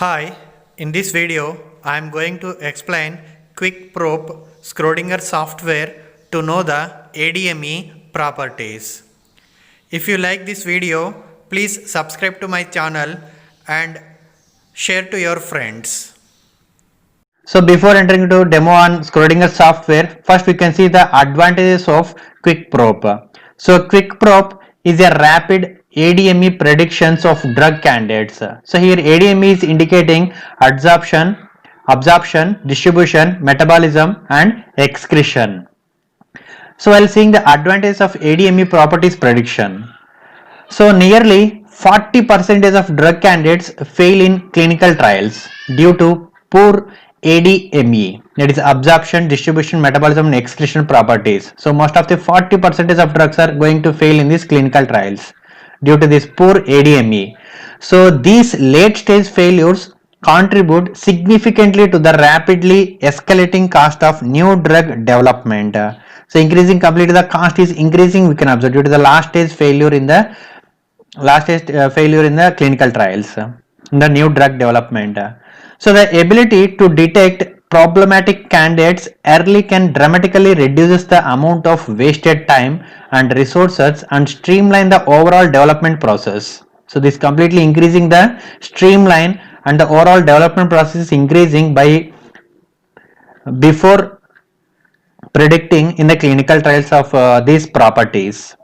Hi, in this video I am going to explain QuickProp Schrodinger software to know the ADME properties. If you like this video, please subscribe to my channel and share to your friends. So before entering into demo on Schrodinger software, first we can see the advantages of QuickProp. So QuickProp is a rapid ADME predictions of drug candidates. So here ADME is indicating absorption, distribution, metabolism and excretion. So while seeing the advantage of ADME properties prediction. So nearly 40% of drug candidates fail in clinical trials due to poor ADME, that is absorption, distribution, metabolism and excretion properties. So most of the 40% of drugs are going to fail in these clinical trials due to this poor ADME. So these late stage failures contribute significantly to the rapidly escalating cost of new drug development. So increasing completely, the cost is increasing, we can observe, due to the last stage failure in the clinical trials, in the new drug development. So the ability to detect problematic candidates early can dramatically reduce the amount of wasted time and resources and streamline the overall development process. So this completely increasing the streamline and the overall development process is increasing by before predicting in the clinical trials of these properties.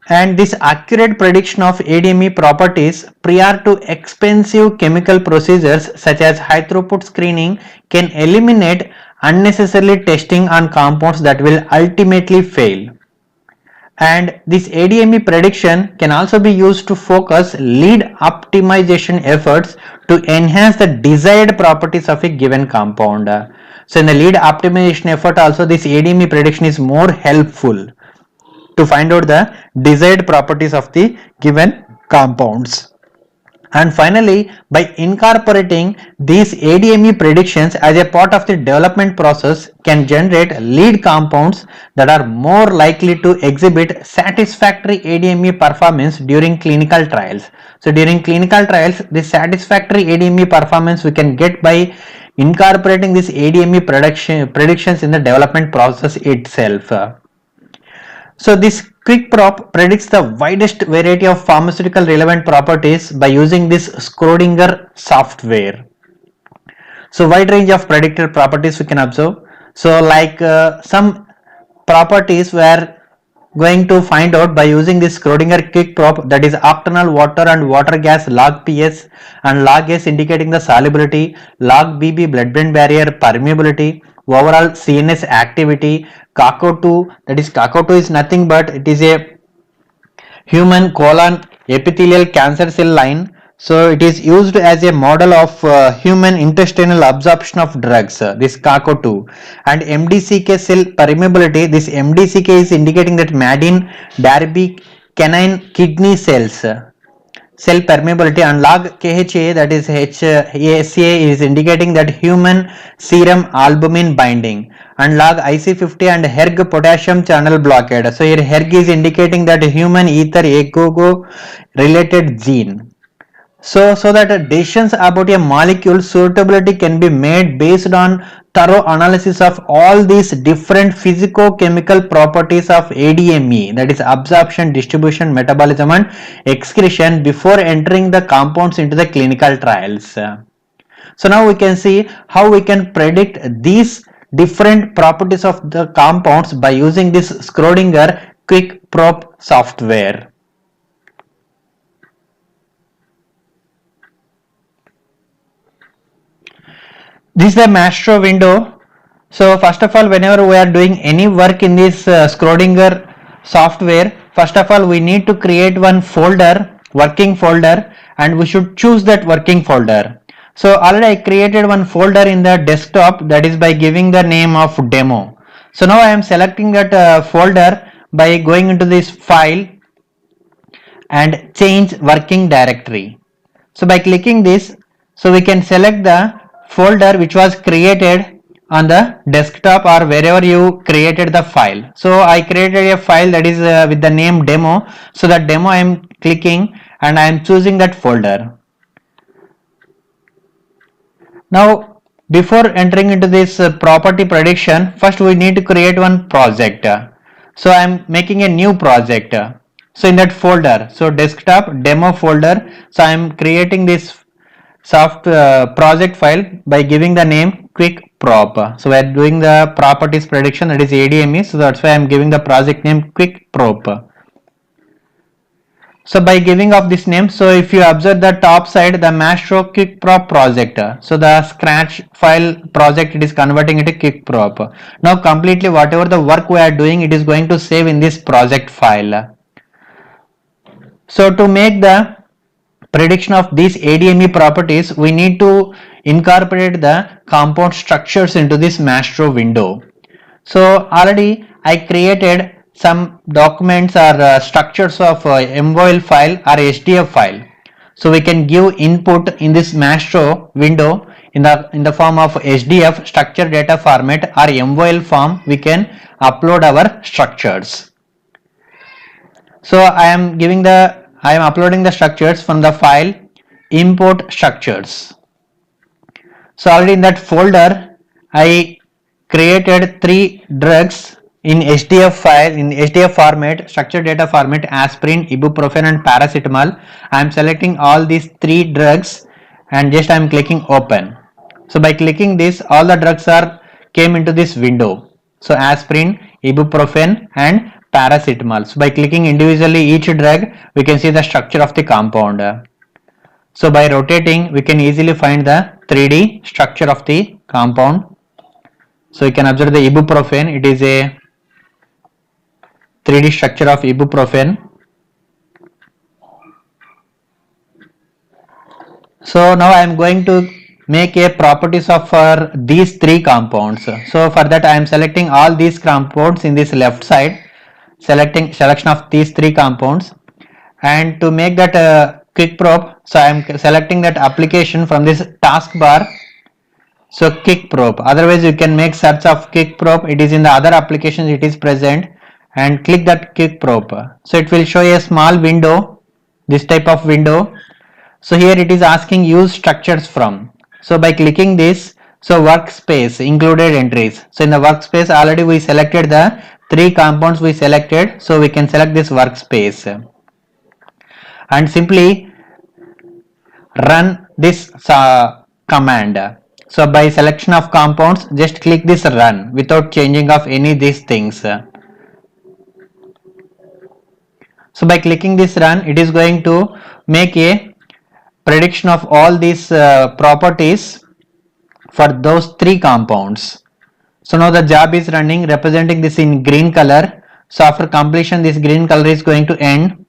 And this accurate prediction of ADME properties prior to expensive chemical procedures such as high throughput screening can eliminate unnecessarily testing on compounds that will ultimately fail. And this ADME prediction can also be used to focus lead optimization efforts to enhance the desired properties of a given compound. So in the lead optimization effort also, this ADME prediction is more helpful to find out the desired properties of the given compounds. And finally, by incorporating these ADME predictions as a part of the development process can generate lead compounds that are more likely to exhibit satisfactory ADME performance during clinical trials. So during clinical trials, the satisfactory ADME performance we can get by incorporating this ADME predictions in the development process itself. So this QuickProp predicts the widest variety of pharmaceutical relevant properties by using this Schrodinger software. So wide range of predicted properties we can observe. So like some properties we are going to find out by using this Schrodinger QuickProp, that is octanol water and water gas log PS and log S indicating the solubility, log BB blood brain barrier permeability, overall CNS activity, CACO2, that is CACO2 is nothing but it is a human colon epithelial cancer cell line. So it is used as a model of human intestinal absorption of drugs, this CACO2, and MDCK cell permeability. This MDCK is indicating that Madin Darby canine kidney cells cell permeability, and log KHA, that is HASA, is indicating that human serum albumin binding, and log IC50 and HERG potassium channel blockade. So here HERG is indicating that human ether agogo related gene. So that decisions about a molecule suitability can be made based on thorough analysis of all these different physico-chemical properties of ADME, that is absorption, distribution, metabolism and excretion, before entering the compounds into the clinical trials. So now we can see how we can predict these different properties of the compounds by using this Schrodinger QuickProp software. This is the Maestro window. So first of all, whenever we are doing any work in this Schrodinger software, first of all we need to create one folder, working folder, and we should choose that working folder. So already I created one folder in the desktop, that is by giving the name of demo. So now I am selecting that folder by going into this file and change working directory. So by clicking this, so we can select the folder which was created on the desktop or wherever you created the file. So I created a file that is with the name demo. So that demo I am clicking and I am choosing that folder. Now before entering into this property prediction, first we need to create one project. So I am making a new project. So in that folder, so desktop demo folder, so I am creating this project file by giving the name quick prop. So we are doing the properties prediction, that is ADME, so that's why I am giving the project name quick prop. So by giving of this name, so if you observe the top side, the Mastro quick prop project, so the scratch file project, it is converting into quick prop. Now completely whatever the work we are doing, it is going to save in this project file. So to make the prediction of these ADME properties, we need to incorporate the compound structures into this Mastro window. So already I created some documents or structures of MVOL file or SDF file. So we can give input in this Mastro window in the form of SDF structure data format or MVOL form. We can upload our structures. So I am uploading the structures from the file import structures. So already in that folder I created 3 drugs in SDF file, in SDF format, structure data format, aspirin, ibuprofen and paracetamol. I am selecting all these 3 drugs and just I am clicking open. So by clicking this, all the drugs came into this window. So aspirin, ibuprofen and paracetamol. So by clicking individually each drug, we can see the structure of the compound. So by rotating, we can easily find the 3D structure of the compound. So you can observe the ibuprofen, it is a 3D structure of ibuprofen. So now I am going to make a properties of for these 3 compounds. So for that I am selecting all these compounds in this left side, selection of these 3 compounds, and to make that quick prop, so I am selecting that application from this taskbar. So quick prop, otherwise you can make search of quick prop, it is in the other applications it is present, and click that quick prop. So it will show a small window, this type of window. So here it is asking use structures from. So by clicking this, so workspace included entries. So in the workspace already we selected the 3 compounds we selected. So we can select this workspace and simply run this command. So by selection of compounds, just click this run without changing of any of these things. So by clicking this run, it is going to make a prediction of all these properties for those 3 compounds. So now the job is running, representing this in green color. So after completion, this green color is going to end.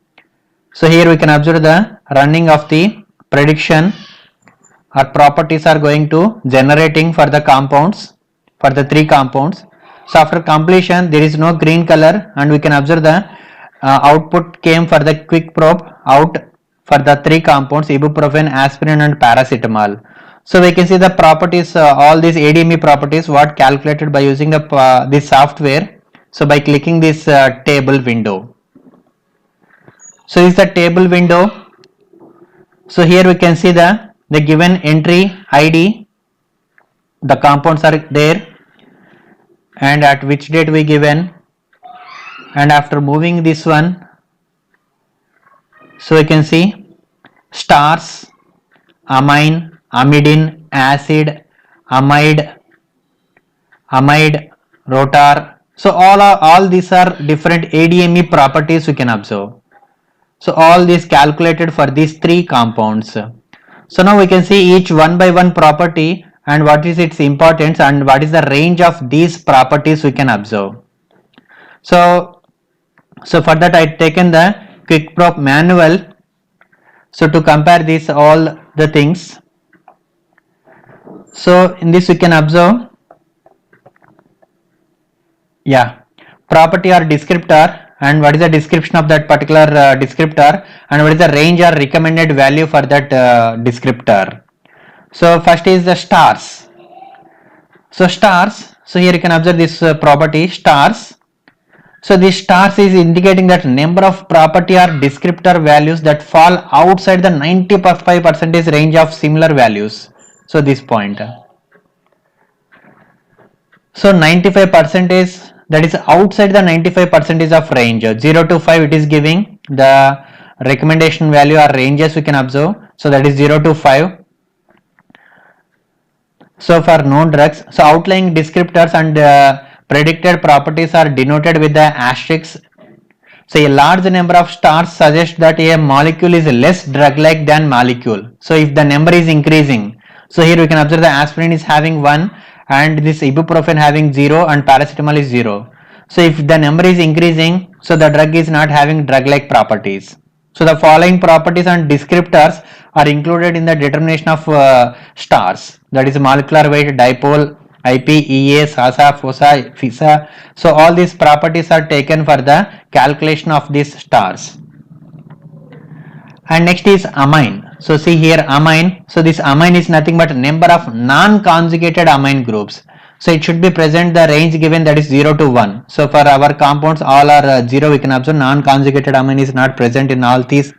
So here we can observe the running of the prediction or properties are going to generating for the compounds, for the 3 compounds. So after completion, there is no green color and we can observe the output came for the quick prop out for the 3 compounds, ibuprofen, aspirin and paracetamol. So we can see the properties, all these ADME properties what calculated by using the this software. So by clicking this table window. So is the table window. So here we can see the given entry ID, the compounds are there and at which date we given, and after moving this one, so you can see stars, amine, amidin, acid, amide, rotar. So all these are different ADME properties we can observe. So all these calculated for these 3 compounds. So now we can see each one by one property and what is its importance and what is the range of these properties we can observe. So for that I taken the quick prop manual. So to compare these all the things. So in this we can observe, property or descriptor and what is the description of that particular descriptor and what is the range or recommended value for that descriptor. So first is the stars. So stars, so here you can observe this property stars. So this stars is indicating that number of property or descriptor values that fall outside the 95% range of similar values. So this point. So 95% is, that is outside the 95% of range. 0 to 5 it is giving the recommendation value or ranges we can observe. So that is 0 to 5. So for known drugs, so outlying descriptors and predicted properties are denoted with the asterisks. So a large number of stars suggest that a molecule is less drug-like than molecule. So if the number is increasing, so here we can observe the aspirin is having 1 and this ibuprofen having 0 and paracetamol is 0. So if the number is increasing, so the drug is not having drug-like properties. So the following properties and descriptors are included in the determination of stars, that is molecular weight, dipole, IP, EA, SASA, FOSA, FISA. So all these properties are taken for the calculation of these stars. And next is amine. So see here amine. So this amine is nothing but number of non-conjugated amine groups. So it should be present the range given, that is 0 to 1. So for our compounds all are 0, we can observe non-conjugated amine is not present in all these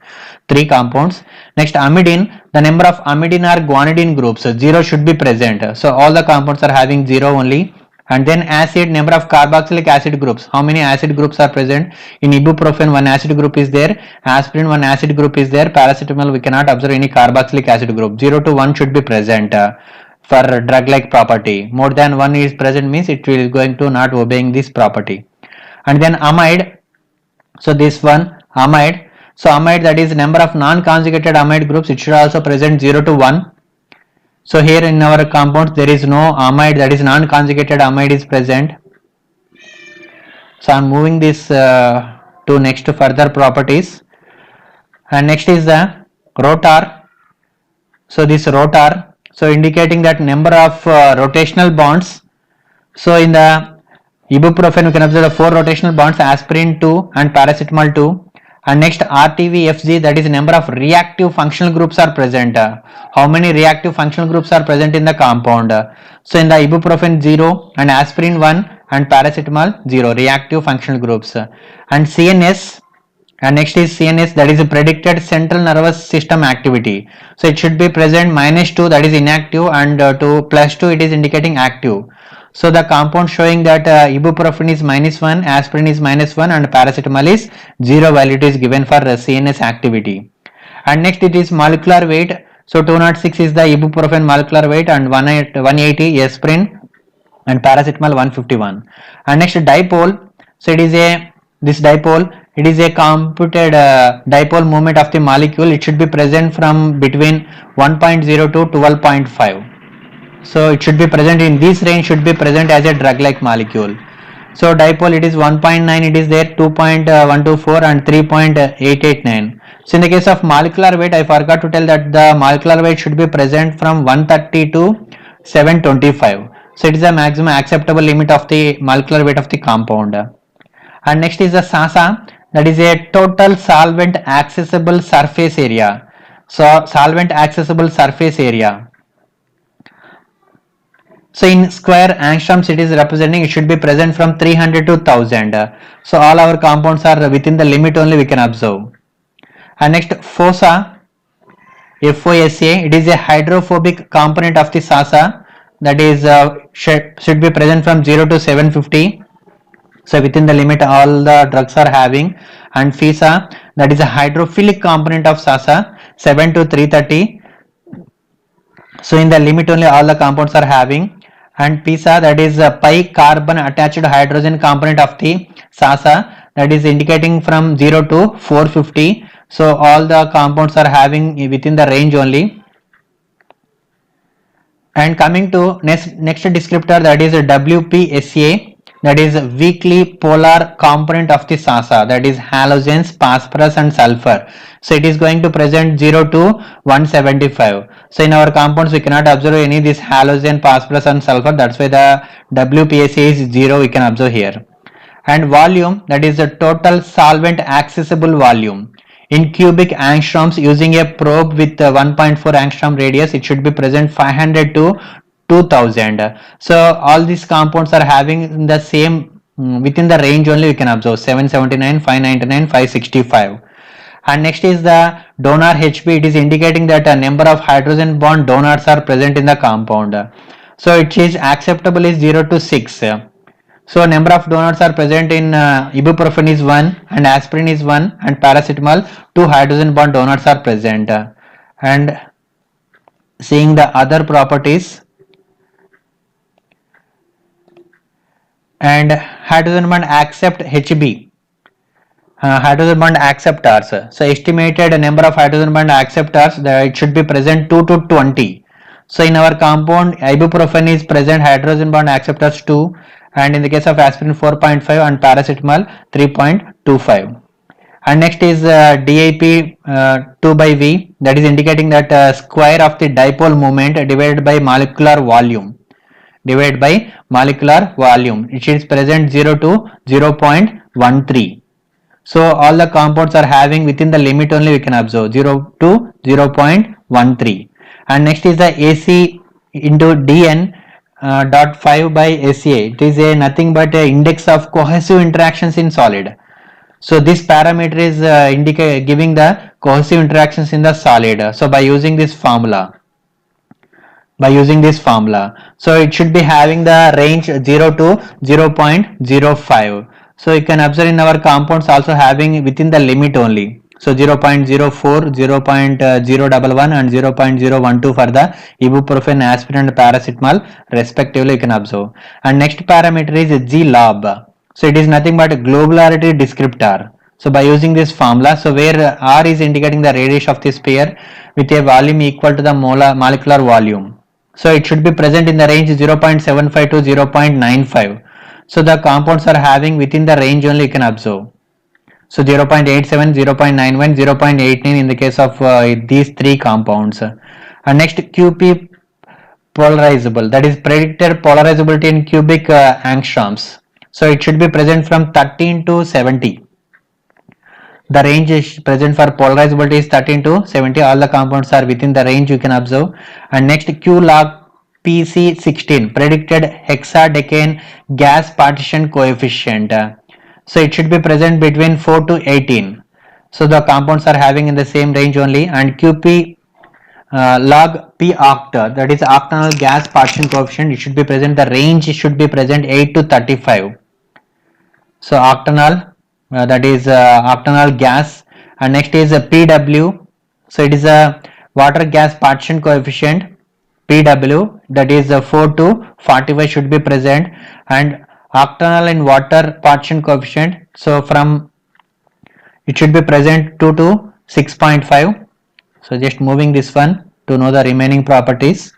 3 compounds. Next amidine, the number of amidine or guanidine groups, so 0 should be present. So all the compounds are having 0 only. And then acid, number of carboxylic acid groups, how many acid groups are present? In ibuprofen 1 acid group is there, aspirin 1 acid group is there, paracetamol we cannot observe any carboxylic acid group. 0 to 1 should be present for drug like property. More than 1 is present means it is going to not obeying this property. And then amide, so this one amide, so amide, that is number of non-conjugated amide groups, it should also present 0 to 1. So here in our compounds there is no amide, that is non-conjugated amide is present. So I am moving this to next further properties. And next is the rotar. So this rotar, so indicating that number of rotational bonds. So in the ibuprofen we can observe the 4 rotational bonds, aspirin 2 and paracetamol 2. And next RTVFG, that is number of reactive functional groups are present. How many reactive functional groups are present in the compound? So in the ibuprofen 0 and aspirin 1 and paracetamol 0 reactive functional groups. And CNS, and next is CNS, that is a predicted central nervous system activity. So it should be present -2, that is inactive, and 2 +2 it is indicating active. So the compound showing that ibuprofen is -1, aspirin is -1 and paracetamol is 0 value is given for CNS activity. And next it is molecular weight. So 206 is the ibuprofen molecular weight and 180 aspirin and paracetamol 151. And next dipole. So it is this dipole, it is a computed dipole moment of the molecule. It should be present from between 1.0 to 12.5. So it should be present in this range, should be present as a drug like molecule. So dipole, it is 1.9 it is there, 2.124 and 3.889. So in the case of molecular weight, I forgot to tell that the molecular weight should be present from 130 to 725. So it is the maximum acceptable limit of the molecular weight of the compound. And next is the SASA, that is a total solvent accessible surface area. So solvent accessible surface area. So in square angstroms it is representing, it should be present from 300 to 1000. So all our compounds are within the limit only we can observe. And next FOSA, FOSA, it is a hydrophobic component of the SASA, that is should be present from 0 to 750. So within the limit all the drugs are having. And FISA, that is a hydrophilic component of SASA, 7 to 330. So in the limit only all the compounds are having. And PISA, that is a pi carbon attached hydrogen component of the SASA, that is indicating from 0 to 450. So all the compounds are having within the range only. And coming to next descriptor, that is a WPSA, that is weakly polar component of the SASA, that is halogens, phosphorus and sulfur. So it is going to present 0 to 175. So in our compounds we cannot observe any this halogen, phosphorus and sulfur, that's why the WPSA is 0 we can observe here. And volume, that is the total solvent accessible volume. In cubic angstroms, using a probe with 1.4 angstrom radius, it should be present 500 to 2000. So all these compounds are having the same within the range only we can observe 779, 599, 565. And next is the donor HB. It is indicating that a number of hydrogen bond donors are present in the compound. So it is acceptable is 0 to 6. So number of donors are present in ibuprofen is 1 and aspirin is 1 and paracetamol 2 hydrogen bond donors are present. And seeing the other properties, and hydrogen bond accept HB, hydrogen bond acceptors. So estimated number of hydrogen bond acceptors, it should be present 2 to 20. So in our compound ibuprofen is present hydrogen bond acceptors 2, and in the case of aspirin 4.5 and paracetamol 3.25. And next is DIP 2 by V, that is indicating that square of the dipole moment divided by molecular volume. It is present 0 to 0.13. So all the compounds are having within the limit only we can observe 0 to 0.13. And next is the AC into DN dot 5 by SCA. It is a nothing but a index of cohesive interactions in solid. So this parameter is giving the cohesive interactions in the solid. So by using this formula, so it should be having the range 0 to 0.05. So you can observe in our compounds also having within the limit only. So 0.04, 0.011 and 0.012 for the ibuprofen, aspirin and paracetamol respectively you can observe. And next parameter is G-lob. So it is nothing but a globularity descriptor. So by using this formula, so where R is indicating the radius of the sphere with a volume equal to the molecular volume. So it should be present in the range 0.75 to 0.95. So the compounds are having within the range only you can observe. So 0.87, 0.91, 0.89 in the case of these three compounds. And next QP polarizable, that is predicted polarizability in cubic angstroms. So it should be present from 13 to 70. The range is present for polarizability is 13 to 70. All the compounds are within the range you can observe. And next Q log PC16, predicted hexadecane gas partition coefficient. So it should be present between 4 to 18. So the compounds are having in the same range only. And QP log P oct, that is octanol gas partition coefficient, it should be present, the range should be present 8 to 35. So octanol, that is octanol gas. And next is PW, so it is a water gas partition coefficient PW, that is 4 to 45 should be present. And octanol in water partition coefficient, so from it should be present 2 to 6.5. So just moving this one to know the remaining properties.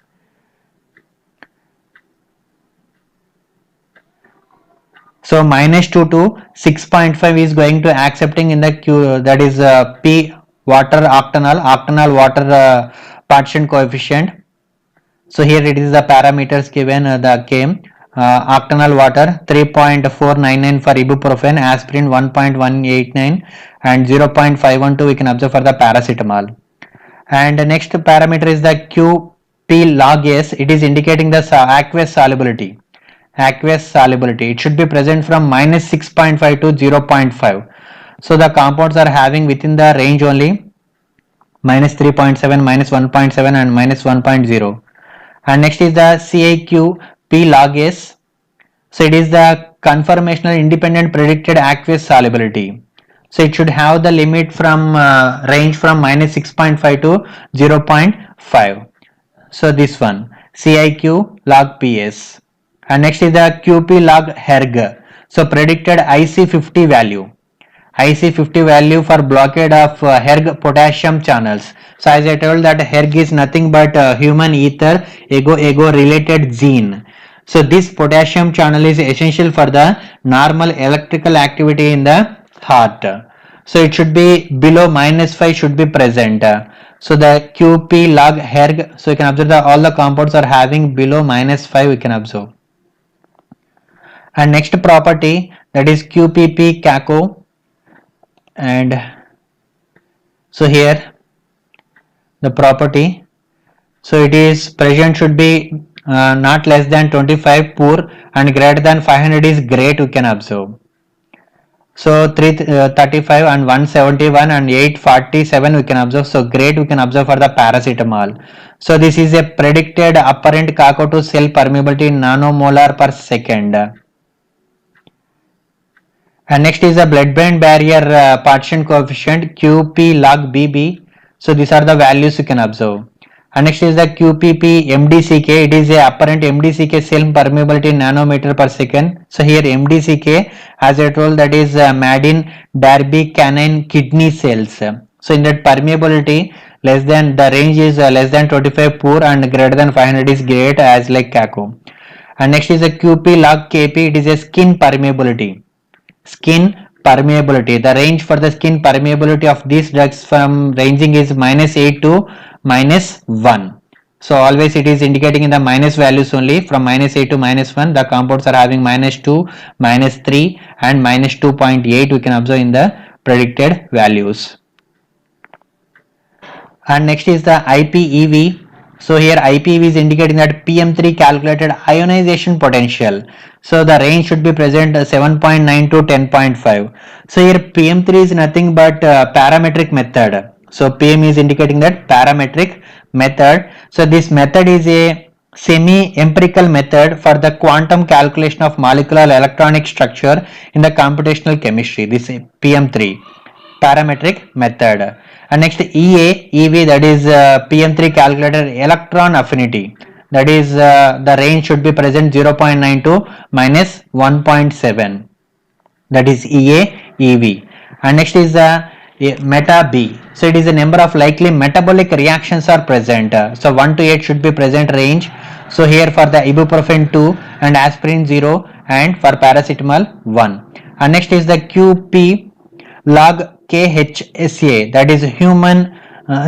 So minus 2 to 6.5 is going to accepting in the Q, that is P water octanol water partition coefficient. So here it is the parameters given, the came octanol water 3.499 for ibuprofen, aspirin 1.189 and 0.512 we can observe for the paracetamol. And the next parameter is the QP log S. It is indicating the aqueous solubility. It should be present from minus 6.5 to 0.5. So the compounds are having within the range only minus 3.7, minus 1.7 and minus 1.0. And next is the CAQ P log S. So it is the conformational independent predicted aqueous solubility. So it should have the limit from range from minus 6.5 to 0.5. So this one CIQ log PS. And next is the QP log HERG. So predicted IC50 value. IC50 value for blockade of HERG potassium channels. So as I told that HERG is nothing but human ether ego related gene. So this potassium channel is essential for the normal electrical activity in the heart. So it should be below minus 5 should be present. So the QP log HERG, so you can observe that all the compounds are having below minus 5 we can observe. And next property, that is QPP CACO. And so here the property, so it is present should be not less than 25 poor and greater than 500 is great we can observe. So 335 and 171 and 847 we can observe. So great, we can observe for the paracetamol. So this is a predicted apparent Kakoto cell permeability in nanomolar per second. And next is the blood-brain barrier partition coefficient QP log BB. So these are the values you can observe. And next is the QPP MDCK. It is a apparent MDCK cell permeability in nanometer per second. So here MDCK, as I told, that is Madin Darby canine kidney cells. So in that permeability, less than the range is less than 25 poor and greater than 500 is great, as like Kako. And next is the QP log KP. It is a skin permeability. Skin permeability. The range for the skin permeability of these drugs from ranging is -8 to -1. So always it is indicating in the minus values only. From -8 to -1, the compounds are having -2, -3 and -2.8 we can observe in the predicted values. And next is the IPEV. So here IPEV is indicating that PM3 calculated ionization potential. So the range should be present 7.9 to 10.5. So here PM3 is nothing but parametric method. So PM is indicating that parametric method. So this method is a semi-empirical method for the quantum calculation of molecular electronic structure in the computational chemistry. This is PM3 parametric method. And next EV, that is PM3 calculated electron affinity, that is the range should be present 0.9 to -1.7, that is EV. And next is meta B. So it is a number of likely metabolic reactions are present. So 1 to 8 should be present range. So here for the ibuprofen 2 and aspirin 0 and for paracetamol 1. And next is the QP log KHSA, that is human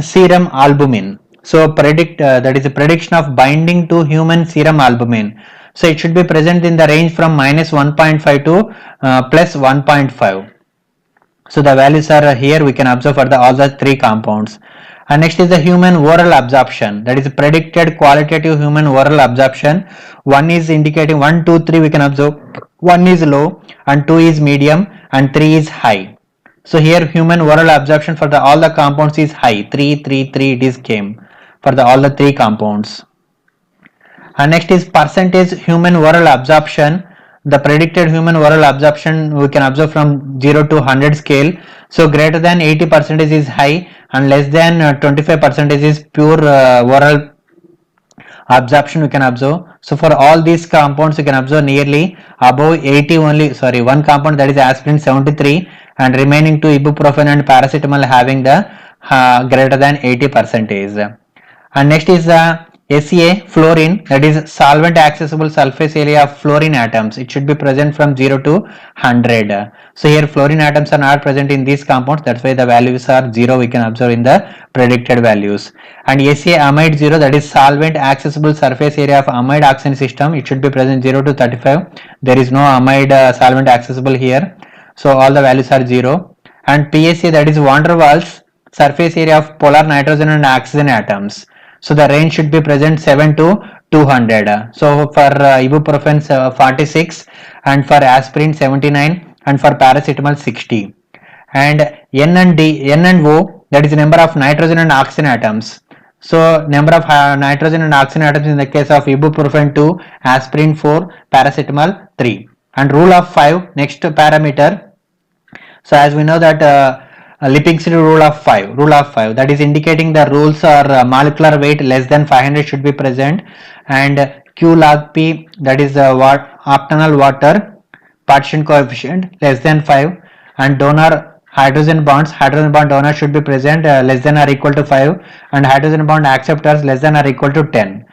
serum albumin. So that is a prediction of binding to human serum albumin. So it should be present in the range from -1.5 to +1.5. So the values are here we can observe for all the three compounds. And next is the human oral absorption, that is predicted qualitative human oral absorption. 1 is indicating 1, 2, 3 we can observe. 1 is low and 2 is medium and 3 is high. So here human oral absorption for all the compounds is high, 3, 3, 3 it is came for all the three compounds. And next is percentage human oral absorption. The predicted human oral absorption we can observe from 0 to 100 scale. So greater than 80% is high and less than 25% is pure oral absorption we can observe. So for all these compounds you can observe nearly above 80 only. Sorry, one compound, that is aspirin 73, and remaining two ibuprofen and paracetamol having the greater than 80%. And next is SEA fluorine, that is solvent accessible surface area of fluorine atoms. It should be present from 0 to 100. So here fluorine atoms are not present in these compounds, that's why the values are 0 we can observe in the predicted values. And SEA amide 0, that is solvent accessible surface area of amide oxidation system. It should be present 0 to 35. There is no amide solvent accessible here. So all the values are 0. And PSA, that is van der Waals surface area of polar nitrogen and oxygen atoms. So the range should be present 7 to 200. So for ibuprofen 46 and for aspirin 79 and for paracetamol 60. And N and O, that is the number of nitrogen and oxygen atoms. So number of nitrogen and oxygen atoms in the case of ibuprofen 2, aspirin 4, paracetamol 3. And rule of 5, next parameter. So as we know that Lipinski rule of 5, that is indicating the rules are molecular weight less than 500 should be present, and Q log P, that is octanol water partition coefficient less than 5, and donor hydrogen bond donor should be present less than or equal to 5, and hydrogen bond acceptors less than or equal to 10.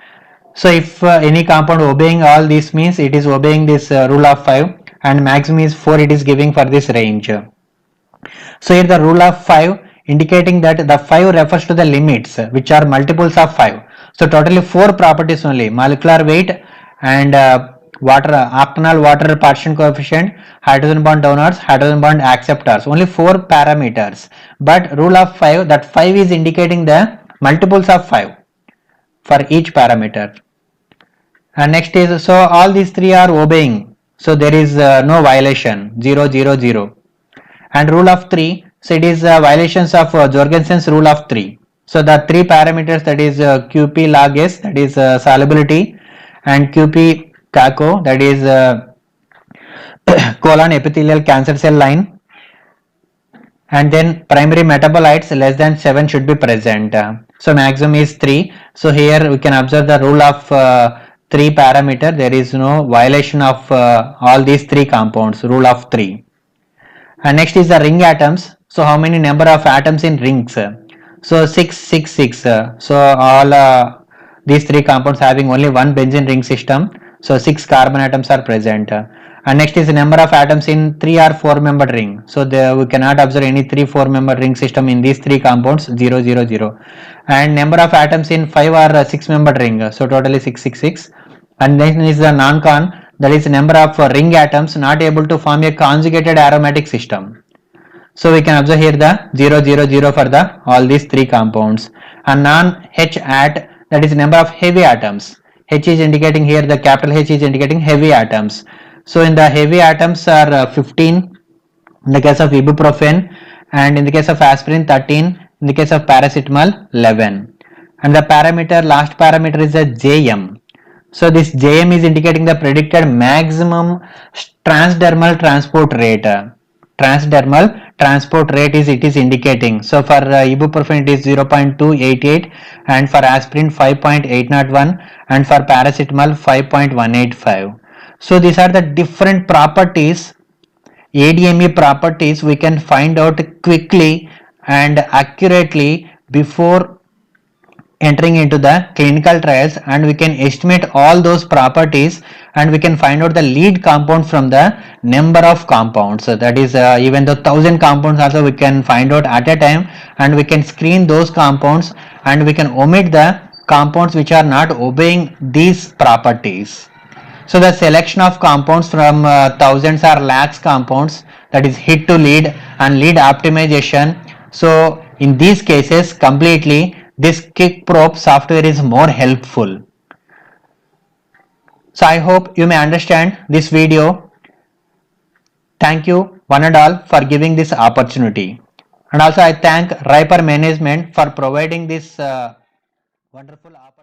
So if any compound obeying all these means it is obeying this rule of 5, and maximum is 4 it is giving for this range. So here the rule of 5 indicating that the 5 refers to the limits which are multiples of 5. So totally 4 properties only: molecular weight and octanol water partition coefficient, hydrogen bond donors, hydrogen bond acceptors, only 4 parameters. But rule of 5, that 5 is indicating the multiples of 5 for each parameter. And next is, so all these three are obeying, so there is no violation, 0, 0, 0. And rule of 3, so it is violations of Jorgensen's rule of 3. So the three parameters, that is QP log S, that is solubility, and QP CACO, that is colon epithelial cancer cell line, and then primary metabolites less than 7 should be present. So maximum is 3. So here we can observe the rule of 3 parameter. There is no violation of all these 3 compounds, rule of 3. And next is the ring atoms. So how many number of atoms in rings? So 666. So all these 3 compounds having only one benzene ring system. So 6 carbon atoms are present. And next is the number of atoms in 3 or 4 membered ring. So we cannot observe any 3-4 membered ring system in these 3 compounds, 0, 0, 0. And number of atoms in 5 or 6 membered ring. So totally 666. And then is the non-con, that is number of ring atoms not able to form a conjugated aromatic system. So we can observe here the 0, 0, 0 for the all these 3 compounds. And non-H at, that is number of heavy atoms. H is indicating here, the capital H is indicating heavy atoms. So in the heavy atoms are 15 in the case of ibuprofen, and in the case of aspirin 13, in the case of paracetamol 11. And the parameter, last parameter is the JM. So this JM is indicating the predicted maximum transdermal transport rate. Transdermal transport rate is it is indicating. So for ibuprofen it is 0.288, and for aspirin 5.801, and for paracetamol 5.185. So these are the different properties, ADME properties we can find out quickly and accurately before entering into the clinical trials, and we can estimate all those properties, and we can find out the lead compound from the number of compounds. So that is even the 1000 compounds also we can find out at a time, and we can screen those compounds, and we can omit the compounds which are not obeying these properties. So the selection of compounds from thousands or lakhs compounds, that is hit to lead and lead optimization. So in these cases completely this QuickProp software is more helpful. So I hope you may understand this video. Thank you one and all for giving this opportunity. And also I thank Riper Management for providing this wonderful opportunity.